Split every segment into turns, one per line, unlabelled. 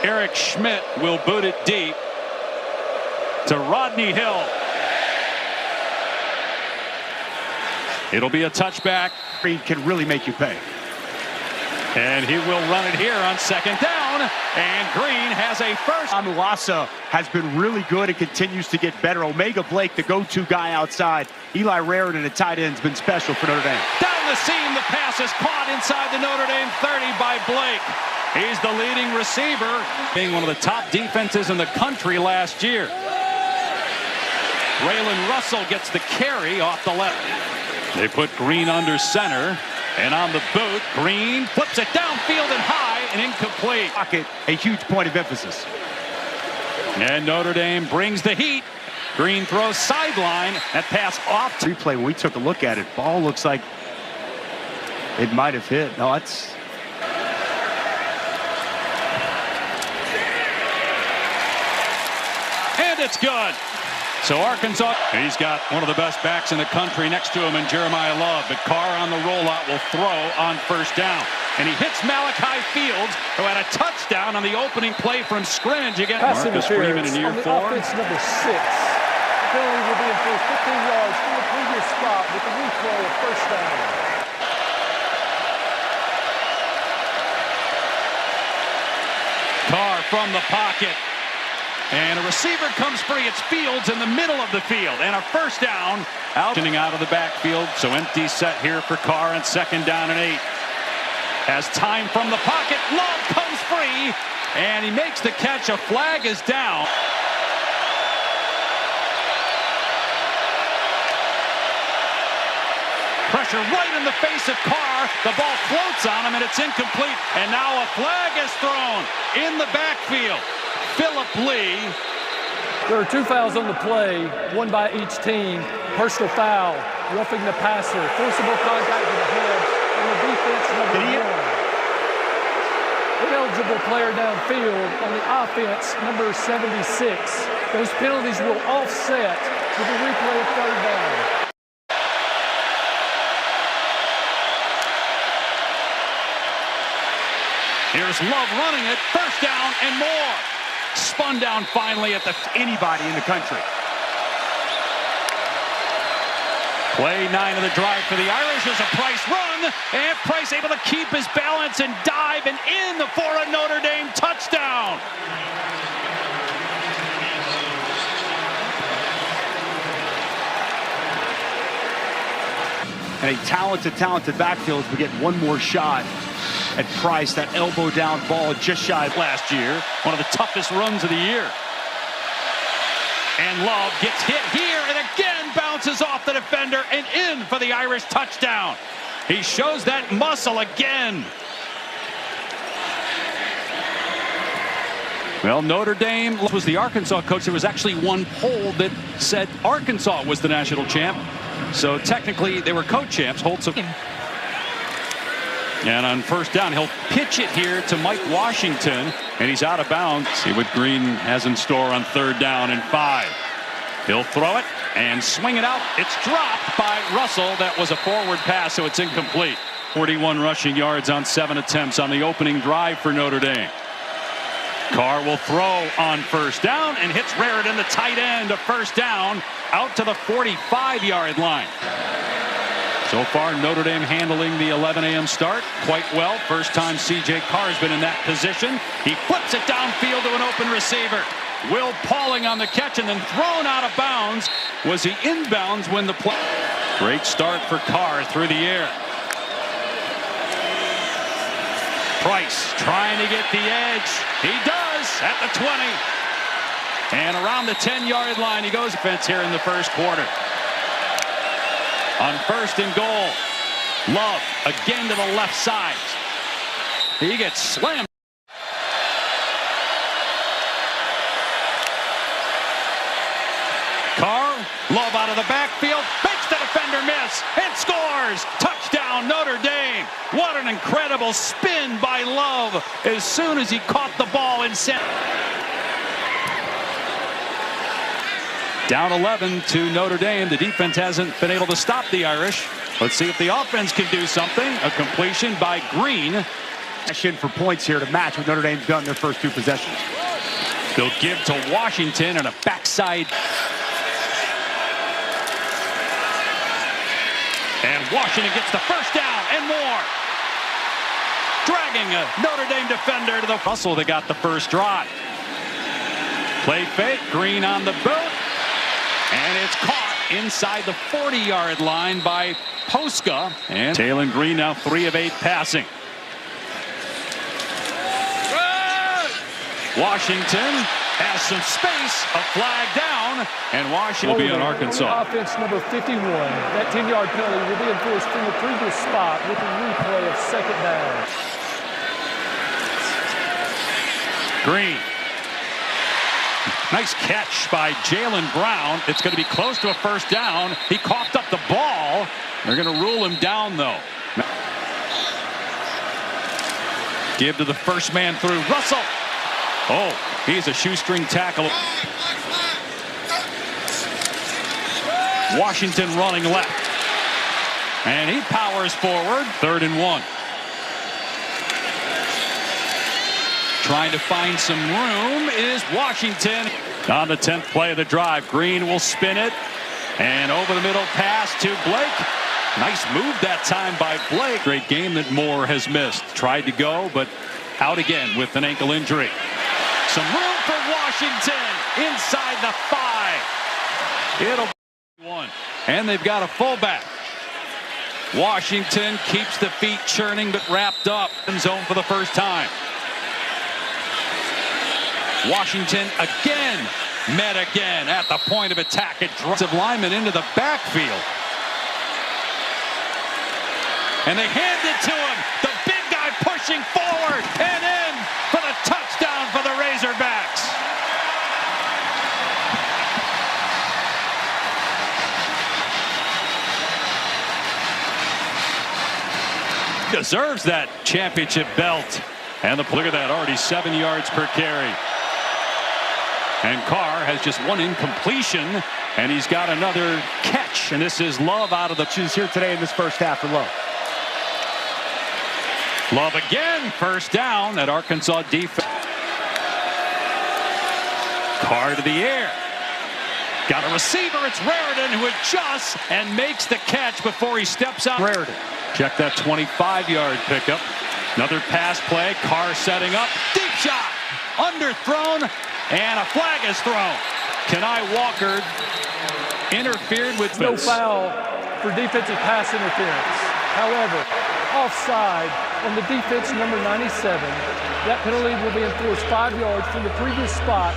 Eric Schmidt will boot it deep to Rodney Hill. It'll be a touchback.
Green can really make you pay.
And he will run it here on second down. And Green has a first.
Amuasa has been really good and continues to get better. Omega Blake, the go-to guy outside. Eli Raritan, the tight end, has been special for Notre Dame.
Down the seam, the pass is caught inside the Notre Dame 30 by Blake. He's the leading receiver, being one of the top defenses in the country last year. Braylon Russell gets the carry off the left. They put Green under center. And on the boot, Green flips it downfield and high and incomplete.
Pocket, a huge point of emphasis.
And Notre Dame brings the heat. Green throws sideline. That pass off.
Replay, when we took a look at it, ball looks like it might have hit. No, it's...
And it's good. So Arkansas, he's got one of the best backs in the country next to him in Jeremiah Love. But Carr on the rollout will throw on first down. And he hits Malachi Fields, who had a touchdown on the opening play from scrimmage against Marcus Freeman in year 4.
Offense number 6. The penalty will be for 15 yards from the previous spot with the replay of first down.
Carr from the pocket. And a receiver comes free. It's Fields in the middle of the field. And a first down out of the backfield. So empty set here for Carr on second down and 8. Has time from the pocket. Love comes free. And he makes the catch. A flag is down. Pressure right in the face of Carr. The ball floats on him and it's incomplete. And now a flag is thrown in the backfield. Philip Lee.
There are 2 fouls on the play, one by each team. Personal foul, roughing the passer, forcible contact with the head, and the defense number 1. Ineligible player downfield on the offense, number 76. Those penalties will offset with the replay of third down.
Here's Love running it, first down and more. Spun down finally at
anybody in the country.
Play 9 of the drive for the Irish. There's a Price run, and Price able to keep his balance and dive and in for a Notre Dame touchdown.
And a talented backfield as we get one more shot at Price. That elbow down ball just shy of
last year. One of the toughest runs of the year. And Love gets hit here and again bounces off the defender and in for the Irish touchdown. He shows that muscle again. Well, Notre Dame was the Arkansas coach. There was actually one poll that said Arkansas was the national champ. So technically they were co-champs. And on first down, he'll pitch it here to Mike Washington, and he's out of bounds. See what Green has in store on third down and 5. He'll throw it and swing it out. It's dropped by Russell. That was a forward pass, so it's incomplete. 41 rushing yards on 7 attempts on the opening drive for Notre Dame. Carr will throw on first down and hits Raritan, the tight end, a first down out to the 45-yard line. So far, Notre Dame handling the 11 a.m. start quite well. First time C.J. Carr's been in that position. He flips it downfield to an open receiver. Will Pauling on the catch and then thrown out of bounds. Was he inbounds when the play? Great start for Carr through the air. Price trying to get the edge. He does at the 20. And around the 10-yard line he goes. Defense here in the first quarter. On first and goal, Love again to the left side. He gets slammed. Carr, Love out of the backfield, makes the defender miss, and scores! Touchdown, Notre Dame! What an incredible spin by Love as soon as he caught the ball and sent. Down 11 to Notre Dame. The defense hasn't been able to stop the Irish. Let's see if the offense can do something. A completion by Green.
In for points here to match what Notre Dame's done in their first 2 possessions.
They'll give to Washington and a backside. And Washington gets the first down and more. Dragging a Notre Dame defender to the Russell. They got the first drive. Play fake, Green on the boot. And it's caught inside the 40-yard line by Posca. And Taylor Green now 3 of 8 passing. Washington has some space, a flag down, and Washington will be on Arkansas.
Offense number 51. That 10-yard penalty will be enforced from the previous spot with a replay of second down.
Green. Nice catch by Jalen Brown. It's going to be close to a first down. He coughed up the ball. They're going to rule him down, though. Give to the first man through. Russell. Oh, he's a shoestring tackle. Washington running left. And he powers forward. 3rd and 1. Trying to find some room is Washington. On the 10th play of the drive, Green will spin it. And over the middle pass to Blake. Nice move that time by Blake. Great game that Moore has missed. Tried to go, but out again with an ankle injury. Some room for Washington inside the 5. It'll be 1. And they've got a fullback. Washington keeps the feet churning but wrapped up in zone for the first time. Washington again met again at the point of attack. It drops of linemen into the backfield. And they hand it to him. The big guy pushing forward and in for the touchdown for the Razorbacks. Deserves that championship belt. And look at that, already 7 yards per carry. And Carr has just 1 incompletion, and he's got another catch. And this is Love out of the
She's here today in this first half for Love.
Love again, first down. That Arkansas defense. Carr to the air. Got a receiver. It's Raritan who adjusts and makes the catch before he steps out.
Raritan.
Check that 25-yard pickup. Another pass play. Carr setting up. Deep shot. Underthrown. And a flag is thrown. Kenai Walker interfered with
no foul for defensive pass interference. However, offside on the defense number 97. That penalty will be enforced 5 yards from the previous spot.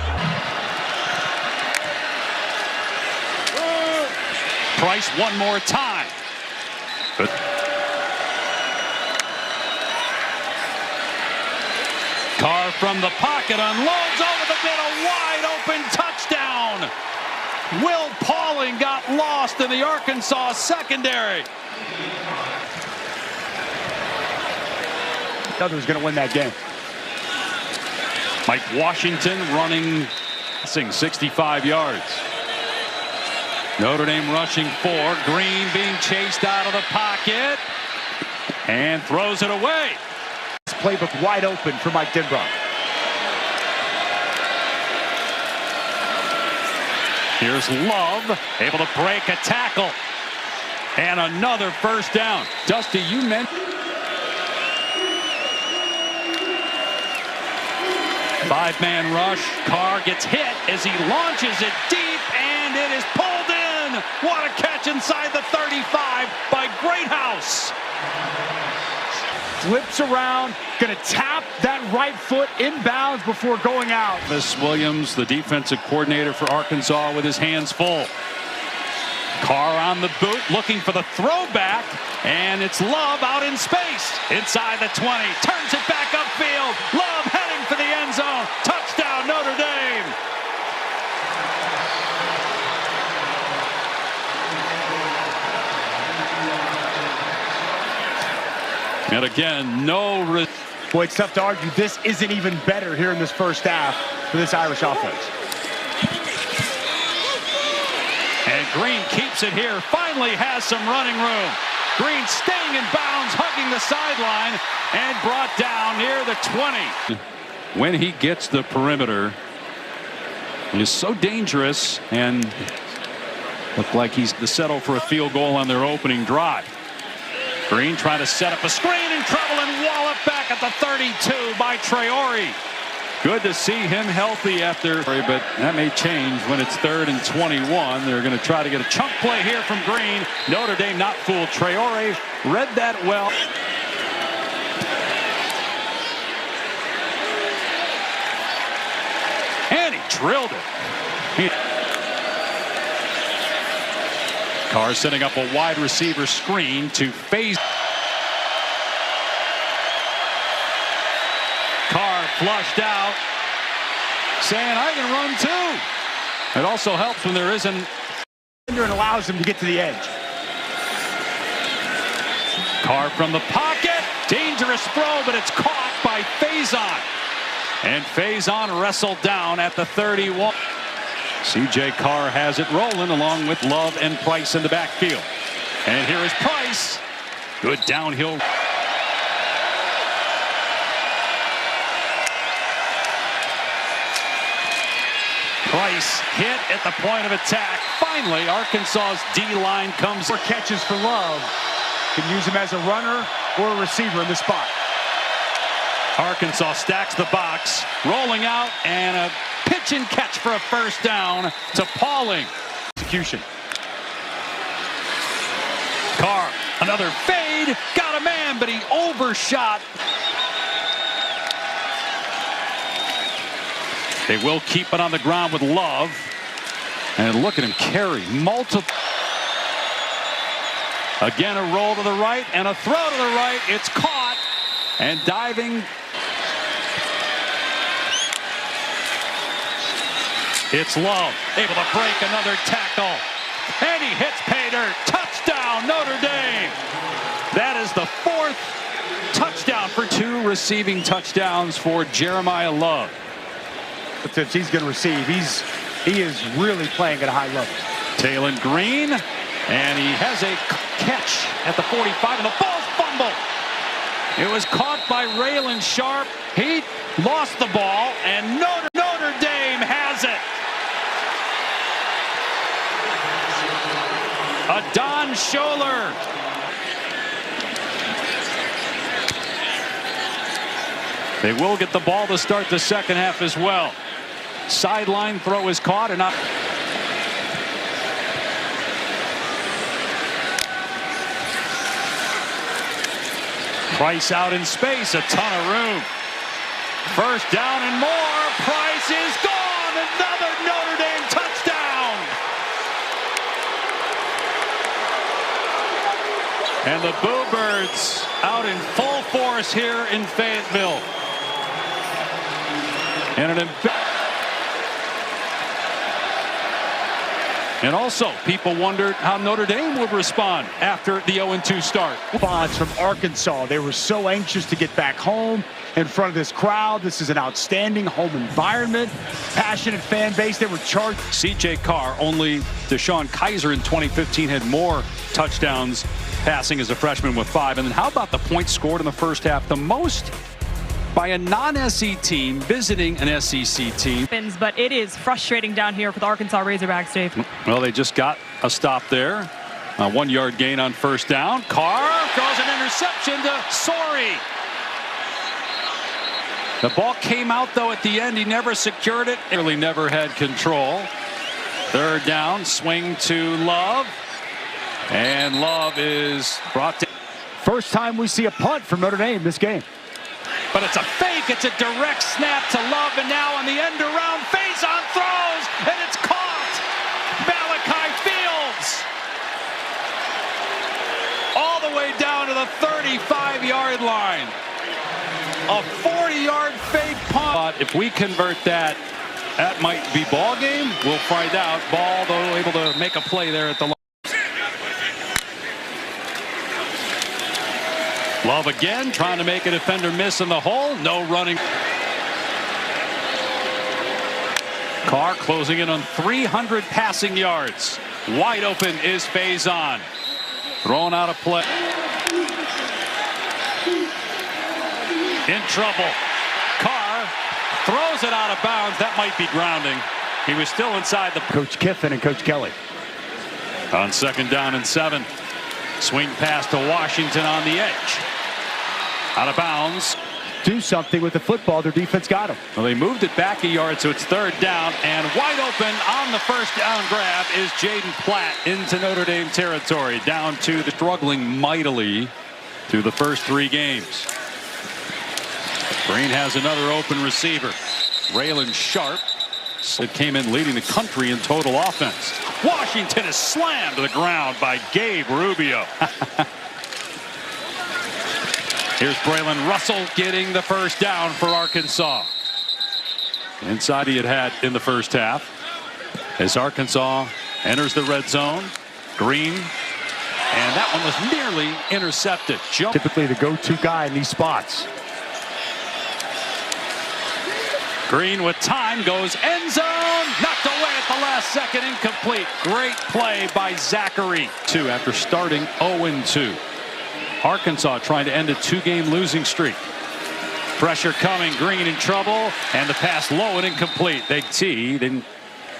Price one more time. But Carr from the pocket unloads over the middle, wide open touchdown. Will Pauling got lost in the Arkansas secondary.
Notre was going to win that game.
Mike Washington running 65 yards. Notre Dame rushing 4. Green being chased out of the pocket and throws it away.
Playbook wide open for Mike Denbrock.
Here's Love, able to break a tackle. And another first down. Dusty, you mentioned 5-man rush. Carr gets hit as he launches it deep, and it is pulled in. What a catch inside the 35 by Greathouse.
Flips around, gonna tap that right foot inbounds before going out.
Miss Williams, the defensive coordinator for Arkansas, with his hands full. Carr on the boot, looking for the throwback, and it's Love out in space. Inside the 20, turns it back upfield. Love heading for the end zone. Touchdown, Notre Dame. And again,
Boy, it's tough to argue this isn't even better here in this first half for this Irish offense.
And Green keeps it here, finally has some running room. Green staying in bounds, hugging the sideline, and brought down near the 20. When he gets the perimeter, he is so dangerous and looked like he's to settle for a field goal on their opening drive. Green trying to set up a screen in trouble and wallop back at the 32 by Traore. Good to see him healthy after, but that may change when it's 3rd and 21. They're going to try to get a chunk play here from Green. Notre Dame not fooled. Traore read that well. And he drilled it. Carr setting up a wide receiver screen to phase. Carr flushed out, saying, I can run too. It also helps when there isn't.
And allows him to get to the edge.
Carr from the pocket. Dangerous throw, but it's caught by Faison. And Faison wrestled down at the 31. C.J. Carr has it rolling along with Love and Price in the backfield. And here is Price. Good downhill. Price hit at the point of attack. Finally, Arkansas's D-line comes.
4 catches for Love. Can use him as a runner or a receiver in the spot.
Arkansas stacks the box, rolling out, and a pitch and catch for a first down to Pauling.
Execution.
Carr, another fade, got a man, but he overshot. They will keep it on the ground with Love. And look at him carry multiple. Again, a roll to the right and a throw to the right. It's caught and diving. It's Love, able to break another tackle. And he hits pay dirt. Touchdown, Notre Dame. That is the 4th touchdown for 2 receiving touchdowns for Jeremiah Love.
If he's going to receive, he is really playing at a high level.
Taylor Green, and he has a catch at the 45, and the ball's fumbled. It was caught by Raylan Sharp. He lost the ball, and Notre Dame has it. Adon Scholler. They will get the ball to start the second half as well. Sideline throw is caught and not. Price out in space, a ton of room. First down and more. Price is gone. Another Notre Dame touchdown. And the Bluebirds out in full force here in Fayetteville. And also, people wondered how Notre Dame would respond after the 0-2 start.
Response from Arkansas. They were so anxious to get back home in front of this crowd. This is an outstanding home environment, passionate fan base. They were charged.
C.J. Carr, only Deshaun Kaiser in 2015 had more touchdowns passing as a freshman with 5. And then how about the points scored in the first half? The most by a non-SEC team visiting an SEC team.
But it is frustrating down here for the Arkansas Razorbacks, Dave.
Well, they just got a stop there. A 1-yard gain on first down. Carr throws an interception to Sorey. The ball came out, though, at the end. He never secured it. Really never had control. Third down, swing to Love. And Love is brought to.
First time we see a punt from Notre Dame this game.
But it's a fake. It's a direct snap to Love. And now on the end around, Faison throws. And it's caught. Malachi Fields. All the way down to the 35-yard line. A 40-yard fake punt. If we convert that, that might be ball game. We'll find out. Ball, though, able to make a play there at the line. Love again, trying to make a defender miss in the hole. No running. Carr closing in on 300 passing yards. Wide open is Faison. Throwing out a play. in trouble. Carr throws it out of bounds. That might be grounding. He was still inside the...
Coach Kiffin and Coach Kelly.
On 2nd down and 7. Swing pass to Washington on the edge. Out of bounds.
Do something with the football. Their defense got him.
Well, they moved it back a yard, so it's 3rd down. And wide open on the 1st down grab is Jaden Platt into Notre Dame territory. Down to the struggling mightily through the first 3 games. Green has another open receiver. Raylan Sharp. It came in leading the country in total offense. Washington is slammed to the ground by Gabe Rubio. Here's Braylon Russell getting the 1st down for Arkansas. Inside he had in the first half. As Arkansas enters the red zone. Green. And that one was nearly intercepted.
Typically the go-to guy in these spots.
Green with time goes end zone. Knocked away at the last second. Incomplete. Great play by Zachary. After starting 0-2. Arkansas trying to end a 2-game losing streak. Pressure coming. Green in trouble. And the pass low and incomplete. They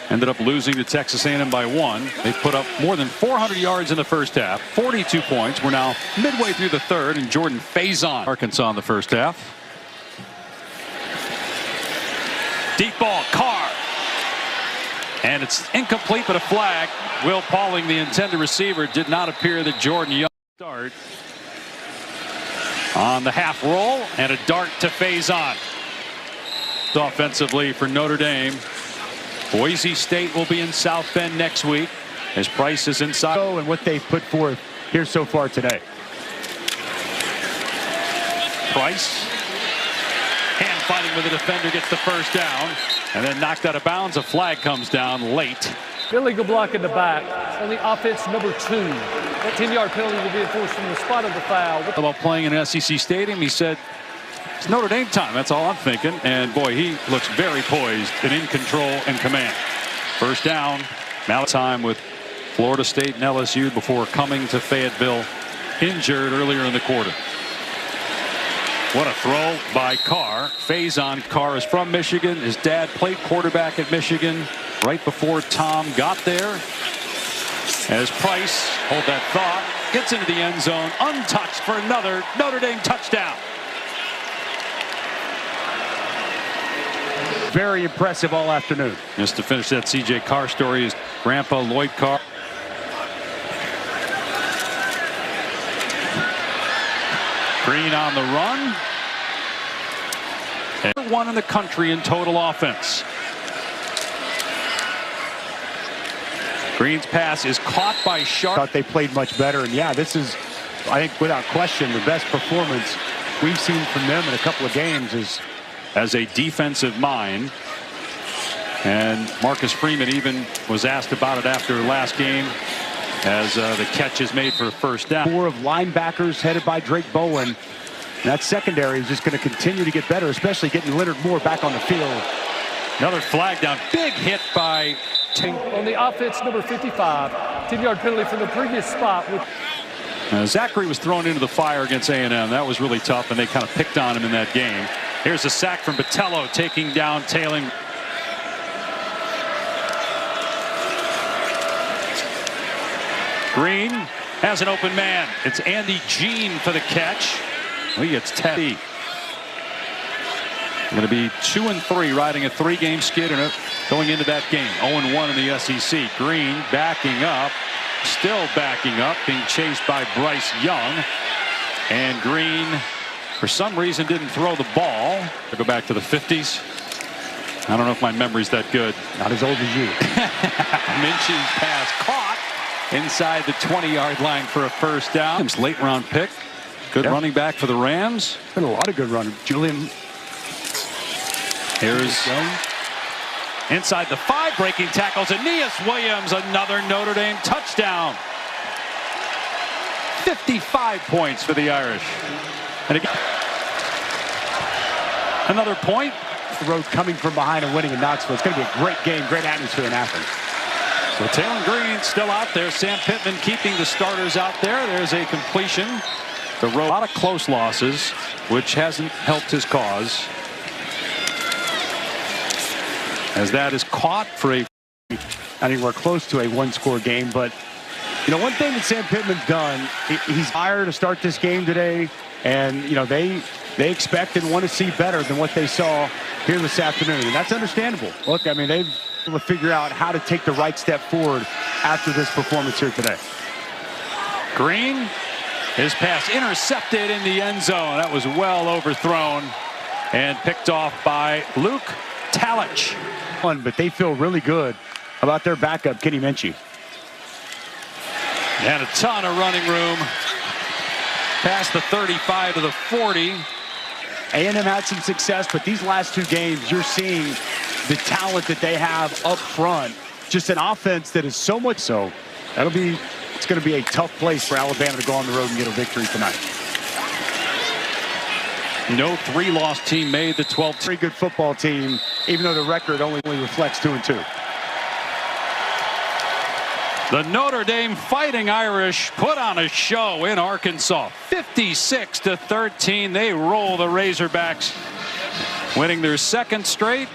ended up losing to Texas A&M by 1. They put up more than 400 yards in the first half. 42 points. We're now midway through the 3rd. And Jordan Faison. Arkansas in the first half. Deep ball, Carr. And it's incomplete, but a flag. Will Pauling, the intended receiver, did not appear that Jordan Young start. On the half roll, and a dart to Faison. Offensively for Notre Dame. Boise State will be in South Bend next week as Price is inside.
And what they've put forth here so far today.
Price. Hand fighting with the defender, gets the 1st down, and then knocked out of bounds. A flag comes down late.
Illegal block in the back on the offense number 2. That 10-yard penalty will be enforced from the spot of the foul.
About playing in an SEC stadium, he said, it's Notre Dame time. That's all I'm thinking. And boy, he looks very poised and in control and command. 1st down. Now time with Florida State and LSU before coming to Fayetteville, injured earlier in the quarter. What a throw by Carr. Faison. Carr is from Michigan. His dad played quarterback at Michigan right before Tom got there. As Price, hold that thought, gets into the end zone untouched for another Notre Dame touchdown.
Very impressive all afternoon.
Just to finish that C.J. Carr story is Grandpa Lloyd Carr. Green on the run. And 1 in the country in total offense. Green's pass is caught by Sharp.
Thought they played much better. And yeah, this is, I think, without question, the best performance we've seen from them in a couple of games is
as a defensive mind. And Marcus Freeman even was asked about it after last game as the catch is made for a 1st down.
4 of linebackers headed by Drake Bowen. And that secondary is just going to continue to get better, especially getting Leonard Moore back on the field.
Another flag down. Big hit by
on the offense number 55. 10-yard penalty from the previous spot.
Zachary was thrown into the fire against A&M. That was really tough, and they kind of picked on him in that game. Here's a sack from Botello, taking down tailing. Green has an open man. It's Andy Jean for the catch. He gets Teddy. Going to be 2-3, riding a 3-game skid and going into that game. 0-1 in the SEC. Green backing up, still backing up, being chased by Bryce Young. And Green, for some reason, didn't throw the ball. I'll go back to the 50s. I don't know if my memory's that good.
Not as old as you.
Minshew's pass caught inside the 20-yard line for a 1st down. Late round pick. Good running back for the Rams.
Been a lot of good runners. Julian.
Here's inside the 5, breaking tackles. Aeneas Williams, another Notre Dame touchdown. 55 points for the Irish. And again, another point.
The road coming from behind and winning in Knoxville. It's going to be a great game, great atmosphere in Athens.
So Taylor Green still out there. Sam Pittman keeping the starters out there. There's a completion The road, a lot of close losses, which hasn't helped his cause. As that is caught for a,
I think we're close to a one-score game, but you know, one thing that Sam Pittman's done, he's hired to start this game today, and you know they expect and want to see better than what they saw here this afternoon, and that's understandable. Look, I mean, they've able to figure out how to take the right step forward after this performance here today.
Green, his pass intercepted in the end zone. That was well overthrown and picked off by Luke Talich.
But they feel really good about their backup, Kenny Minchie.
And a ton of running room past the 35 to the 40.
A&M had some success, but these last two games, you're seeing the talent that they have up front. Just an offense that is so much so. It's going to be a tough place for Alabama to go on the road and get a victory tonight.
No three-loss team made the 12th.
Very good football team, even though the record only reflects 2-2.
The Notre Dame Fighting Irish put on a show in Arkansas. 56-13. They roll the Razorbacks, winning their second straight